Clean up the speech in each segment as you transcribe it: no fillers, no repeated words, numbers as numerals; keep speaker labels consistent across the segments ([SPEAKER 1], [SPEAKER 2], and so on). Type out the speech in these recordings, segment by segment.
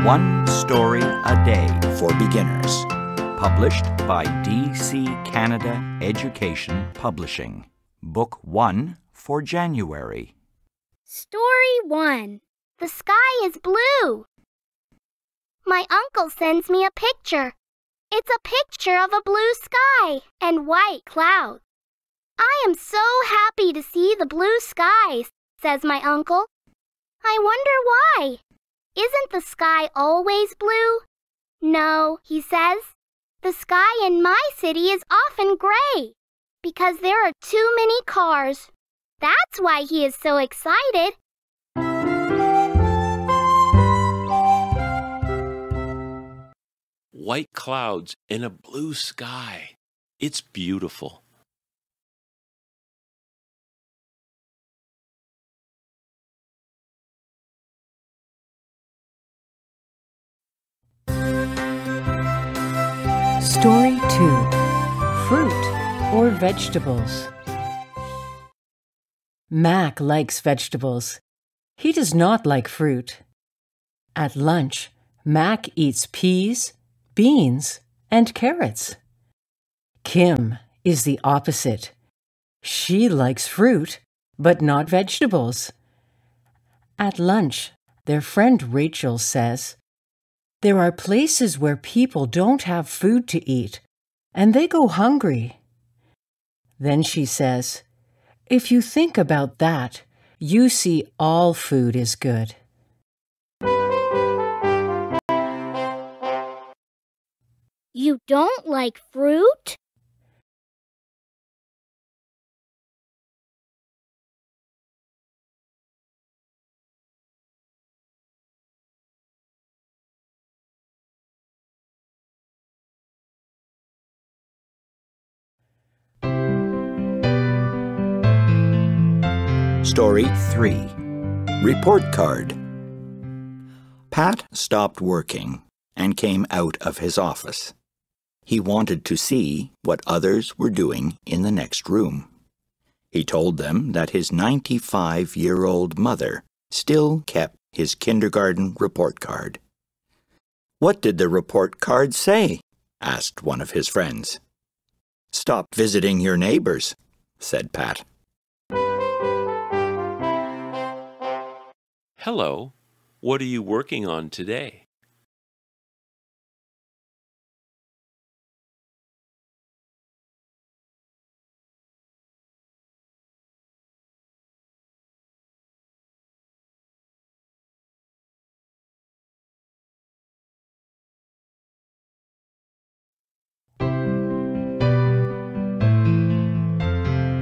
[SPEAKER 1] One Story a Day
[SPEAKER 2] for beginners.
[SPEAKER 1] Published by DC Canada Education Publishing. Book 1 for January.
[SPEAKER 3] Story 1. The sky is blue. My uncle sends me a picture. It's a picture of a blue sky and white clouds. I am so happy to see the blue skies, says my uncle. I wonder why. Isn't the sky always blue? No, he says. The sky in my city is often gray because there are too many cars. That's why he is so excited.
[SPEAKER 4] White clouds in a blue sky. It's beautiful.
[SPEAKER 5] Story 2. Fruit or vegetables. Mac likes vegetables. He does not like fruit. At lunch, Mac eats peas, beans, and carrots. Kim is the opposite. She likes fruit, but not vegetables. At lunch, their friend Rachel says, "There are places where people don't have food to eat, and they go hungry." Then she says, "If you think about that, you see all food is good."
[SPEAKER 3] You don't like fruit?
[SPEAKER 2] Story 3. Report Card. Pat stopped working and came out of his office. He wanted to see what others were doing in the next room. He told them that his 95-year-old mother still kept his kindergarten report card. "What did the report card say?" asked one of his friends. "Stop visiting your neighbors," said Pat.
[SPEAKER 4] Hello, what are you working on today?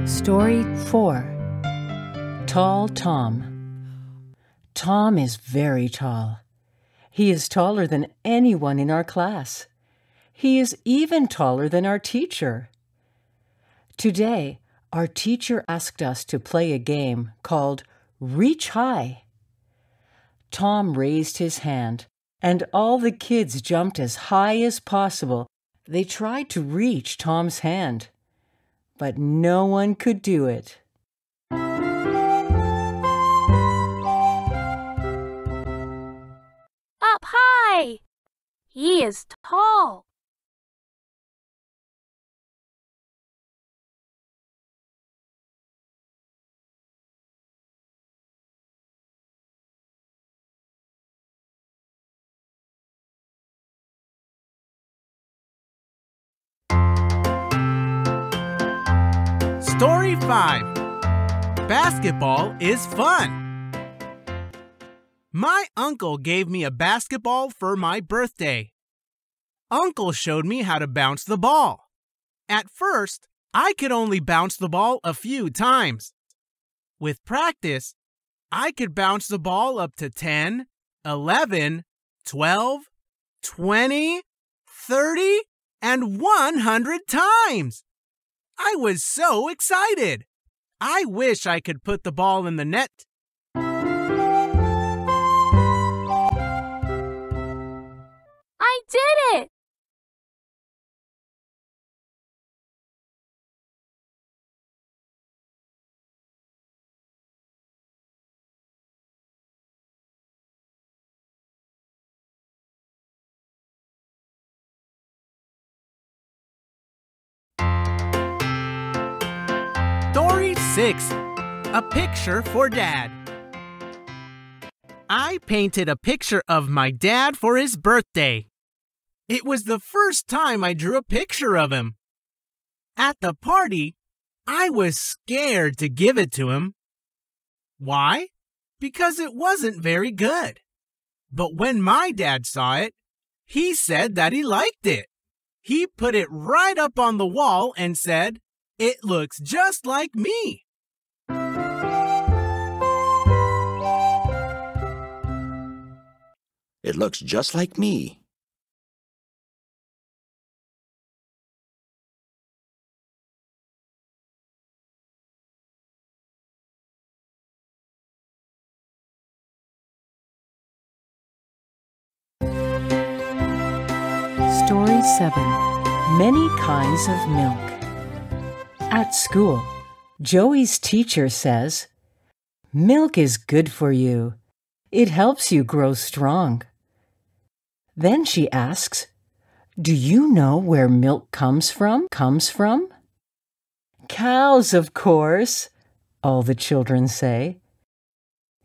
[SPEAKER 5] Story 4. Tall Tom. Tom is very tall. He is taller than anyone in our class. He is even taller than our teacher. Today, our teacher asked us to play a game called Reach High. Tom raised his hand, and all the kids jumped as high as possible. They tried to reach Tom's hand, but no one could do it.
[SPEAKER 6] Up high! He is tall.
[SPEAKER 7] Story 5. Basketball is fun. My uncle gave me a basketball for my birthday. Uncle showed me how to bounce the ball. At first, I could only bounce the ball a few times. With practice, I could bounce the ball up to 10, 11, 12, 20, 30, and 100 times. I was so excited. I wish I could put the ball in the net.
[SPEAKER 6] I did it!
[SPEAKER 7] 6. A picture for Dad. I painted a picture of my dad for his birthday. It was the first time I drew a picture of him. At the party, I was scared to give it to him. Why? Because it wasn't very good. But when my dad saw it, he said that he liked it. He put it right up on the wall and said, "It looks just like me."
[SPEAKER 2] It looks just like me.
[SPEAKER 5] Story 7. Many Kinds of Milk. At school, Joey's teacher says, "Milk is good for you. It helps you grow strong." Then she asks, "Do you know where milk comes from?" "Cows, of course," all the children say.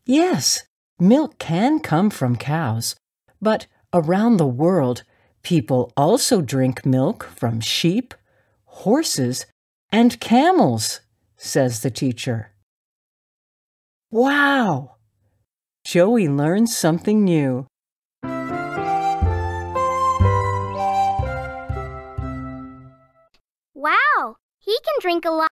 [SPEAKER 5] Yes, milk can come from cows, but around the world, people also drink milk from sheep, horses, and camels, says the teacher. Wow! Joey learned something new.
[SPEAKER 3] Wow, he can drink a lot.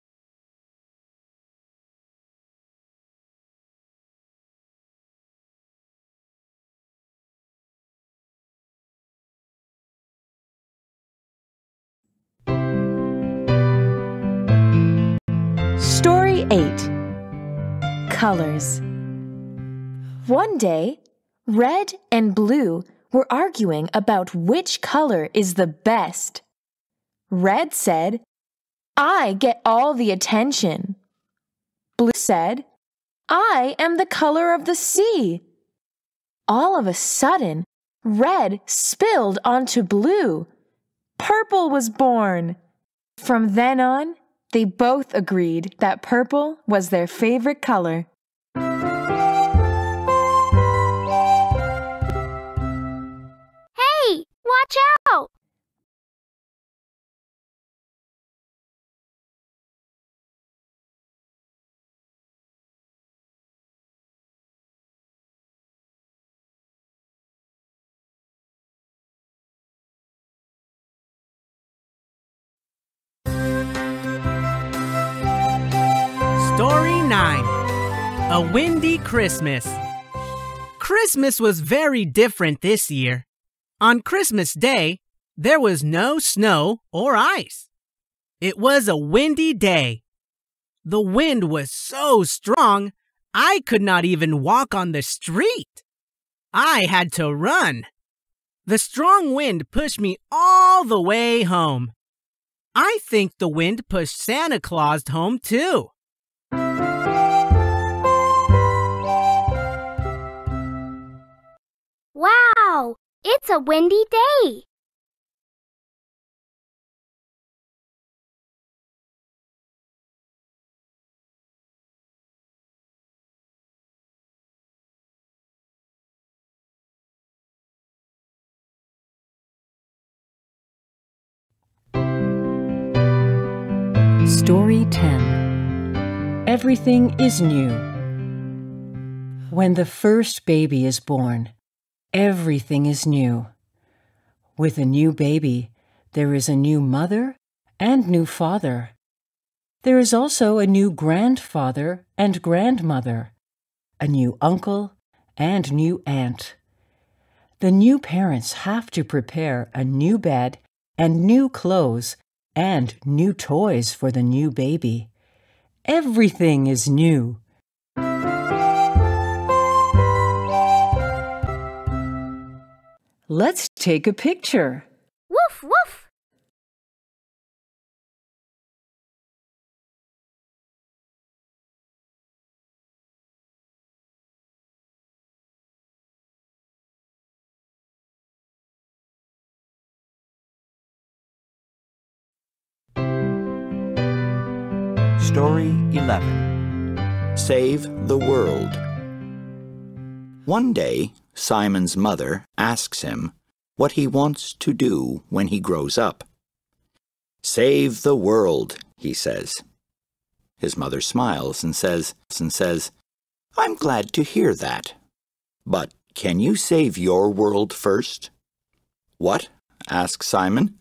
[SPEAKER 8] Story 8. Colors. One day, red and blue were arguing about which color is the best. Red said, "I get all the attention." Blue said, "I am the color of the sea." All of a sudden, red spilled onto blue. Purple was born. From then on, they both agreed that purple was their favorite color.
[SPEAKER 3] Hey, watch out!
[SPEAKER 7] Story 9. A Windy Christmas. Christmas was very different this year. On Christmas Day, there was no snow or ice. It was a windy day. The wind was so strong, I could not even walk on the street. I had to run. The strong wind pushed me all the way home. I think the wind pushed Santa Claus home too.
[SPEAKER 3] Wow, it's a windy day.
[SPEAKER 5] Story 10. Everything is new. When the first baby is born, everything is new. With a new baby, there is a new mother and new father. There is also a new grandfather and grandmother, a new uncle and new aunt. The new parents have to prepare a new bed and new clothes and new toys for the new baby. Everything is new. Let's take a picture.
[SPEAKER 3] Woof, woof.
[SPEAKER 1] Story 11.
[SPEAKER 2] Save the world. One day, Simon's mother asks him what he wants to do when he grows up. Save the world, he says. His mother smiles and says, I'm glad to hear that. But can you save your world first? What? asks Simon.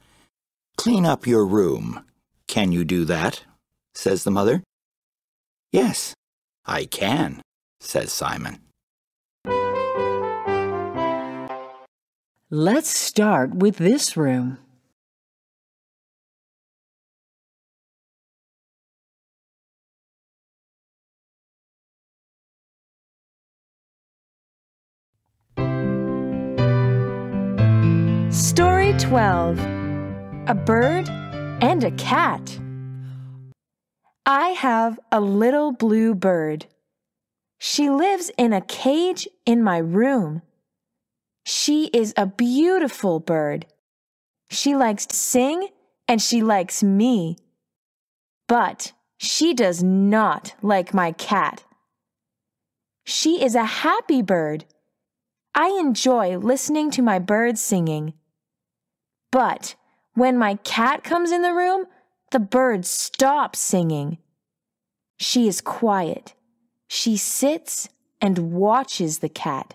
[SPEAKER 2] Clean up your room. Can you do that? Says the mother. Yes, I can, says Simon.
[SPEAKER 5] Let's start with this room.
[SPEAKER 8] Story 12. A Bird and a Cat. I have a little blue bird. She lives in a cage in my room. She is a beautiful bird. She likes to sing and she likes me. But she does not like my cat. She is a happy bird. I enjoy listening to my bird singing. But when my cat comes in the room, the bird stops singing. She is quiet. She sits and watches the cat.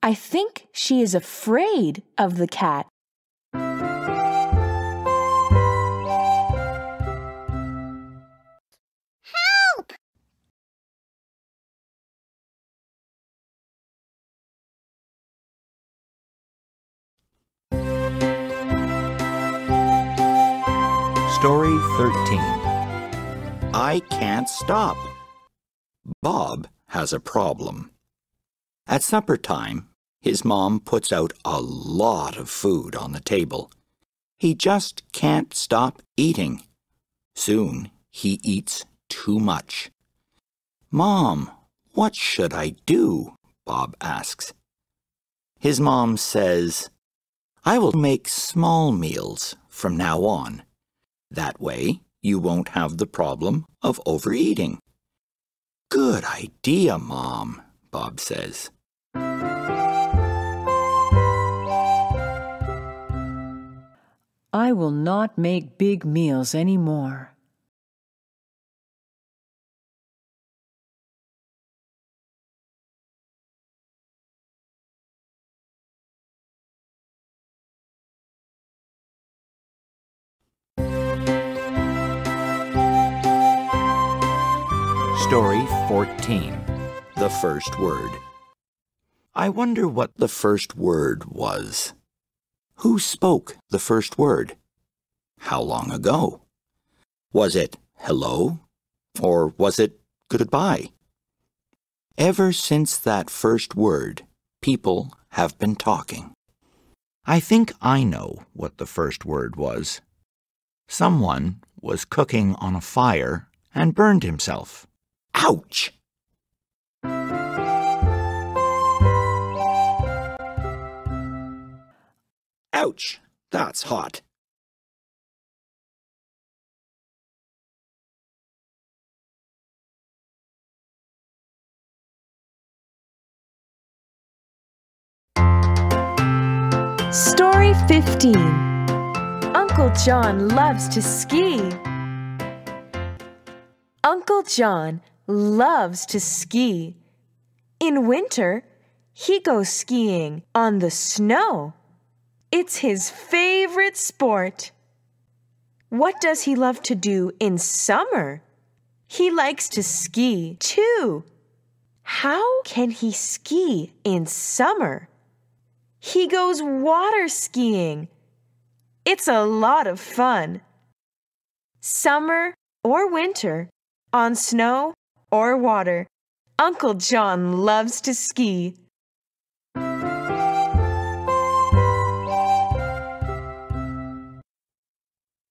[SPEAKER 8] I think she is afraid of the cat.
[SPEAKER 3] Help!
[SPEAKER 1] Story 13.
[SPEAKER 2] I can't stop. Bob has a problem. At supper time, his mom puts out a lot of food on the table. He just can't stop eating. Soon, he eats too much. Mom, what should I do? Bob asks. His mom says, I will make small meals from now on. That way, you won't have the problem of overeating. Good idea, Mom, Bob says.
[SPEAKER 5] I will not make big meals anymore.
[SPEAKER 1] Story 14.
[SPEAKER 2] The first word. I wonder what the first word was. Who spoke the first word? How long ago? Was it hello? Or was it goodbye? Ever since that first word, people have been talking.
[SPEAKER 1] I think I know what the first word was. Someone was cooking on a fire and burned himself.
[SPEAKER 2] Ouch! Ouch! That's hot.
[SPEAKER 8] Story 15. Uncle John loves to ski. Uncle John loves to ski. In winter, he goes skiing on the snow. It's his favorite sport. What does he love to do in summer? He likes to ski too. How can he ski in summer? He goes water skiing. It's a lot of fun. Summer or winter, on snow or water, Uncle John loves to ski.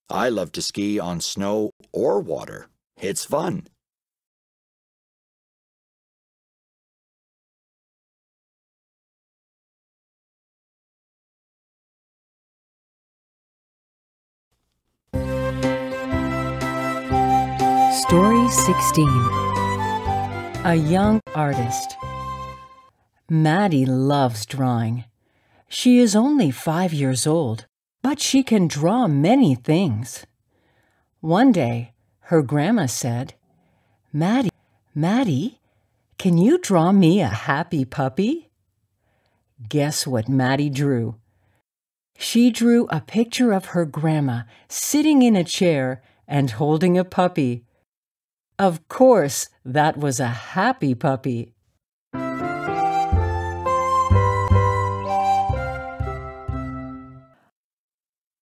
[SPEAKER 2] I love to ski on snow or water. It's fun.
[SPEAKER 5] Story 16. A young artist. Maddie loves drawing. She is only 5 years old, but she can draw many things. One day, her grandma said, Maddie, can you draw me a happy puppy?" Guess what Maddie drew? She drew a picture of her grandma sitting in a chair and holding a puppy. Of course, that was a happy puppy.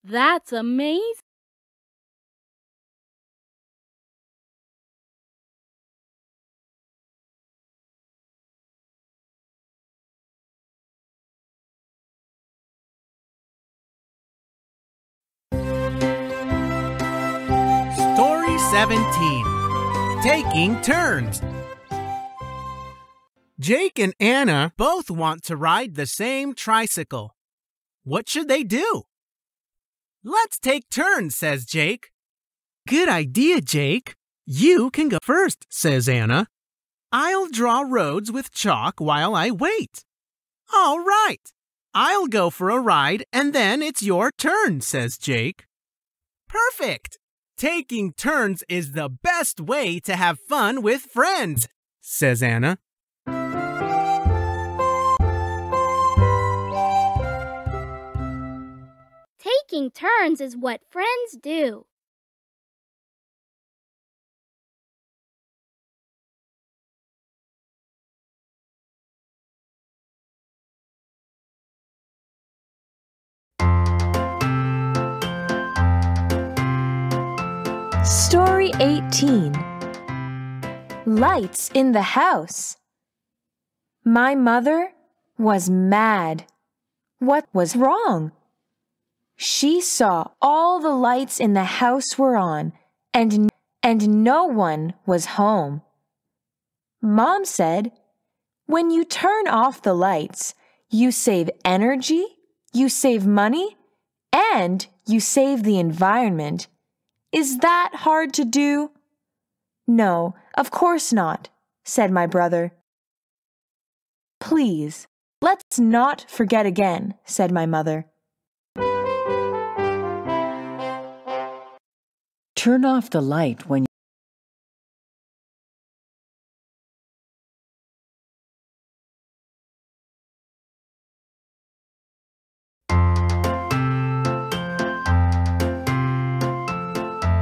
[SPEAKER 6] That's amazing.
[SPEAKER 7] Story 17. Taking Turns. Jake and Anna both want to ride the same tricycle. What should they do? "Let's take turns," says Jake. "Good idea, Jake. You can go first," says Anna. "I'll draw roads with chalk while I wait." "All right. I'll go for a ride and then it's your turn," says Jake. "Perfect. Taking turns is the best way to have fun with friends," says Anna.
[SPEAKER 3] Taking turns is what friends do.
[SPEAKER 8] Story 18. Lights in the house. My mother was mad. What was wrong? She saw all the lights in the house were on, and no one was home. Mom said, "When you turn off the lights, you save energy, you save money, and you save the environment. Is that hard to do?" "No, of course not," said my brother. "Please, let's not forget again," said my mother.
[SPEAKER 5] Turn off the light when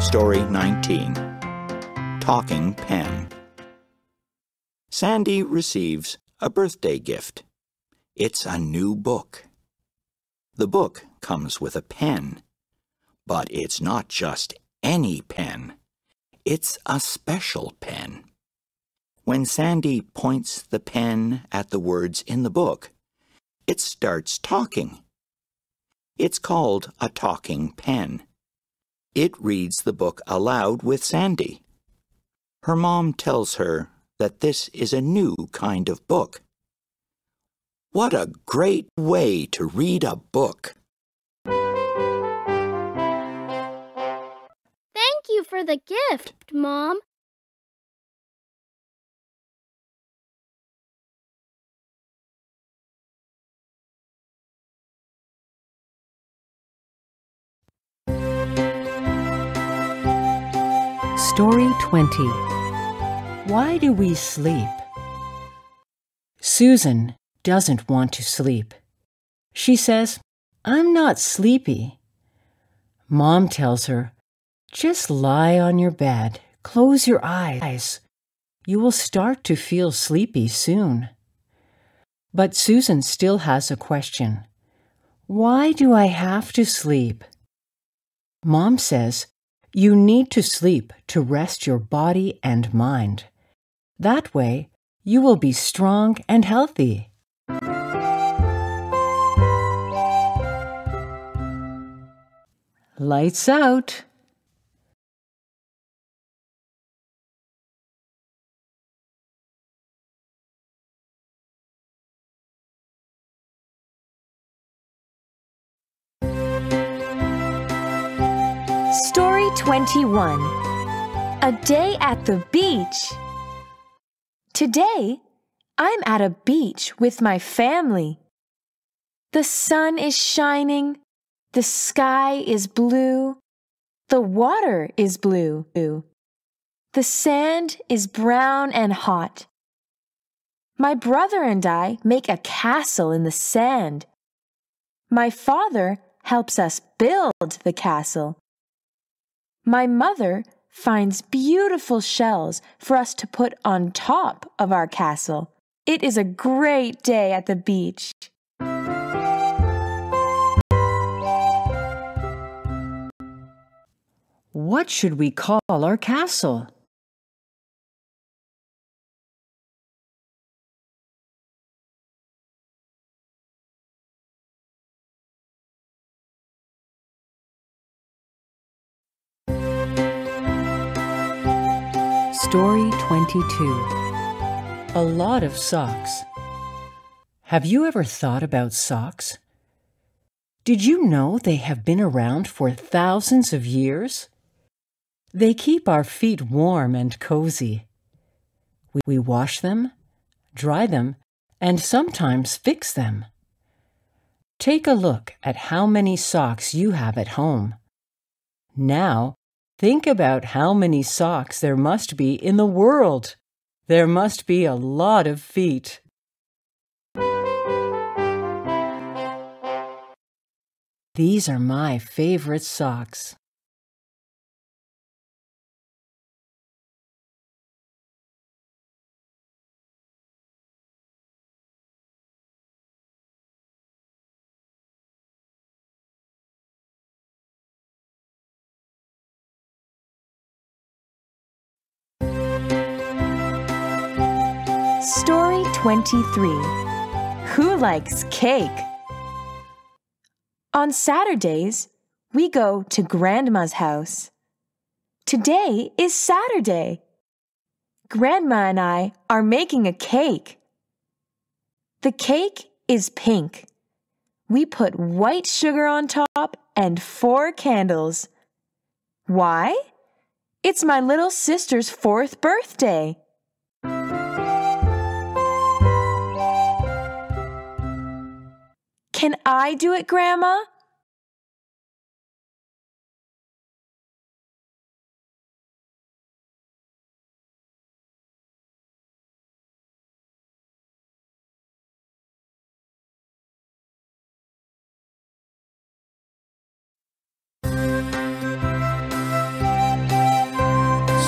[SPEAKER 2] Story 19. Talking Pen. Sandy receives a birthday gift. It's a new book. The book comes with a pen, but it's not just any pen. It's a special pen. When Sandy points the pen at the words in the book, it starts talking. It's called a talking pen. It reads the book aloud with Sandy. Her mom tells her that this is a new kind of book. What a great way to read a book!
[SPEAKER 3] Thank you for the gift, Mom.
[SPEAKER 5] Story 20. Why do we sleep? Susan doesn't want to sleep. She says, "I'm not sleepy." Mom tells her, "Just lie on your bed, close your eyes. You will start to feel sleepy soon." But Susan still has a question. Why do I have to sleep? Mom says, you need to sleep to rest your body and mind. That way, you will be strong and healthy. Lights out.
[SPEAKER 8] Story 21. A day at the beach. Today, I'm at a beach with my family. The sun is shining, the sky is blue, the water is blue, the sand is brown and hot. My brother and I make a castle in the sand. My father helps us build the castle. My mother finds beautiful shells for us to put on top of our castle. It is a great day at the beach.
[SPEAKER 5] What should we call our castle? Story 22. A lot of socks. Have you ever thought about socks? Did you know they have been around for thousands of years? They keep our feet warm and cozy. We wash them, dry them, and sometimes fix them. Take a look at how many socks you have at home. Now, think about how many socks there must be in the world. There must be a lot of feet. These are my favorite socks.
[SPEAKER 8] Story 23. Who likes cake? On Saturdays, we go to Grandma's house. Today is Saturday. Grandma and I are making a cake. The cake is pink. We put white sugar on top and 4 candles. Why? It's my little sister's 4th birthday. Can I do it, Grandma?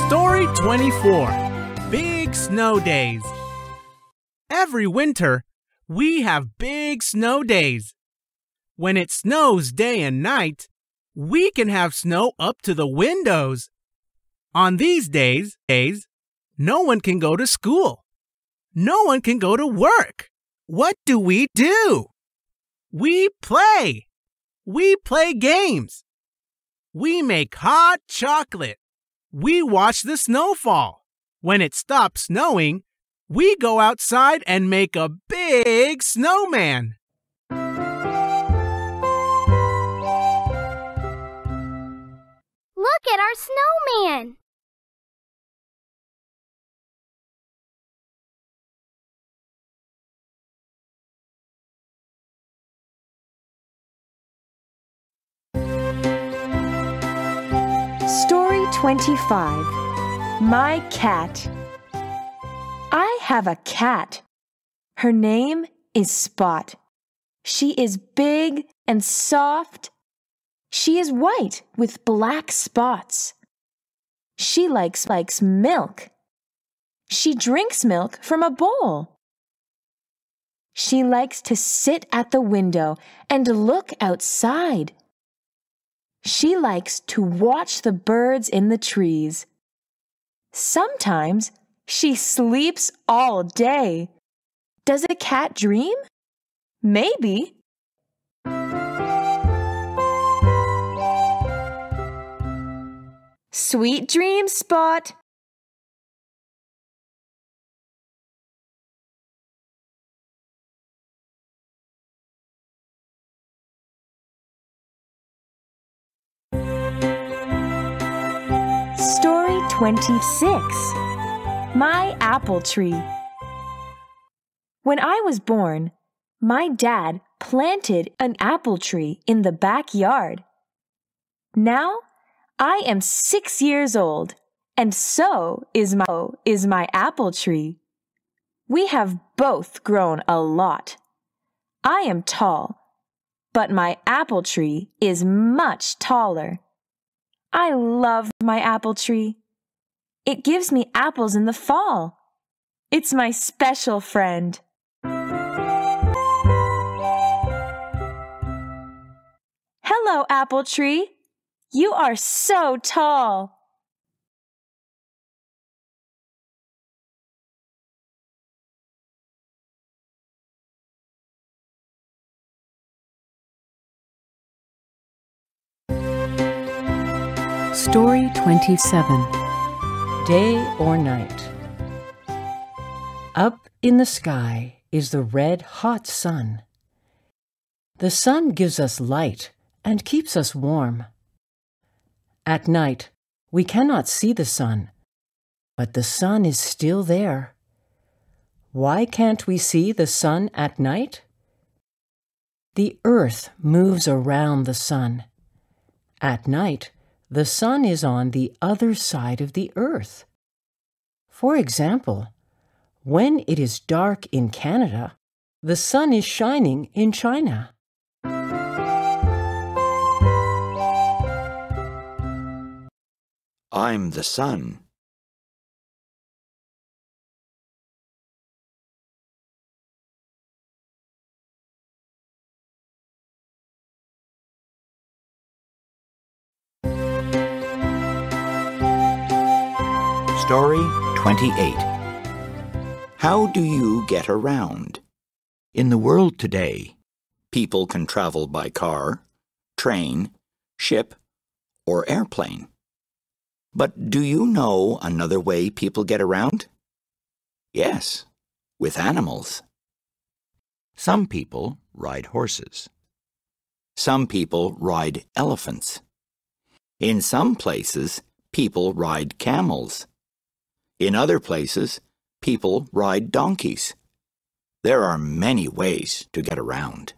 [SPEAKER 7] Story 24. Big Snow Days. Every winter, we have big snow days. When it snows day and night, we can have snow up to the windows. On these days, no one can go to school. No one can go to work. What do? We play. We play games. We make hot chocolate. We watch the snow fall. When it stops snowing, we go outside and make a big snowman.
[SPEAKER 3] Look at our snowman!
[SPEAKER 8] Story 25. My cat. I have a cat. Her name is Spot. She is big and soft. She is white with black spots. She likes milk. She drinks milk from a bowl. She likes to sit at the window and look outside. She likes to watch the birds in the trees. Sometimes she sleeps all day. Does a cat dream? Maybe. Sweet dreams, Spot. Story 26. My apple tree. When I was born, my dad planted an apple tree in the backyard. Now, I am 6 years old, and so is my apple tree. We have both grown a lot. I am tall, but my apple tree is much taller. I love my apple tree. It gives me apples in the fall. It's my special friend. Hello, apple tree. You are so tall.
[SPEAKER 5] Story 27. Day or Night. Up in the sky is the red, hot sun. The sun gives us light and keeps us warm. At night, we cannot see the sun, but the sun is still there. Why can't we see the sun at night? The earth moves around the sun. At night, the sun is on the other side of the earth. For example, when it is dark in Canada, the sun is shining in China.
[SPEAKER 2] I'm the sun.
[SPEAKER 1] Story 28. How do you get around? In the world today,
[SPEAKER 2] People can travel by car, train, ship, or airplane. But do you know another way people get around? Yes, with animals.
[SPEAKER 1] some people ride horses.
[SPEAKER 2] Some people ride elephants. In some places, people ride camels. In other places, people ride donkeys. There are many ways to get around.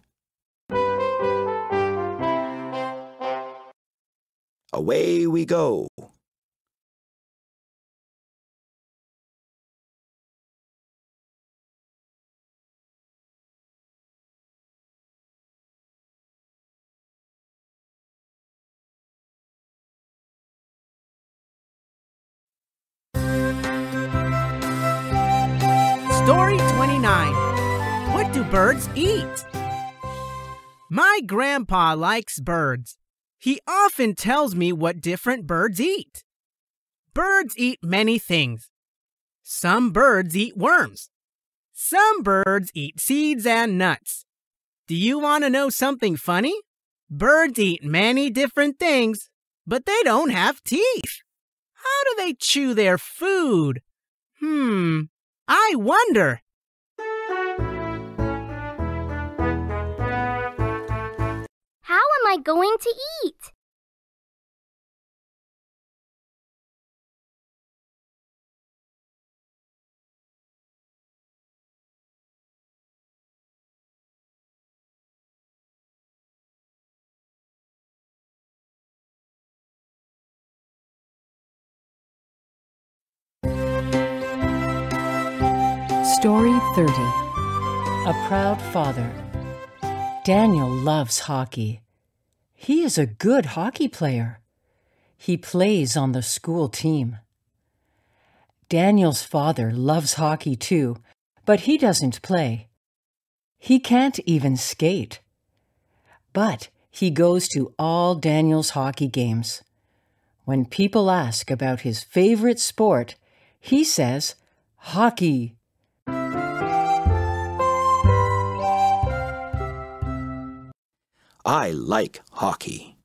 [SPEAKER 2] Away we go.
[SPEAKER 7] Story 29. What do birds eat? My grandpa likes birds. He often tells me what different birds eat. Birds eat many things. Some birds eat worms. Some birds eat seeds and nuts. Do you want to know something funny? Birds eat many different things, but they don't have teeth. How do they chew their food? I wonder.
[SPEAKER 3] How am I going to eat?
[SPEAKER 5] Story 30. A Proud Father. Daniel loves hockey. He is a good hockey player. He plays on the school team. Daniel's father loves hockey too, but he doesn't play. He can't even skate. But he goes to all Daniel's hockey games. When people ask about his favorite sport, he says, "Hockey."
[SPEAKER 2] I like hockey.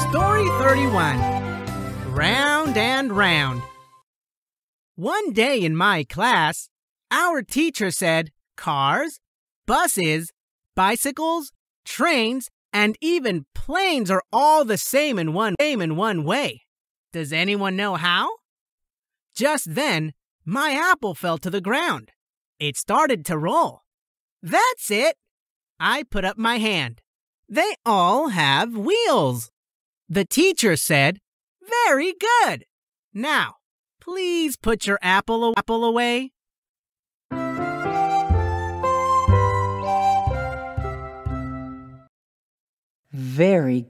[SPEAKER 7] Story 41. Round and round. One day in my class, our teacher said cars, buses, bicycles, trains, and even planes are all the same in one way. Does anyone know how? Just then, my apple fell to the ground. It started to roll. That's it! I put up my hand. They all have wheels. The teacher said, "Very good. Now, please put your apple away."
[SPEAKER 5] Very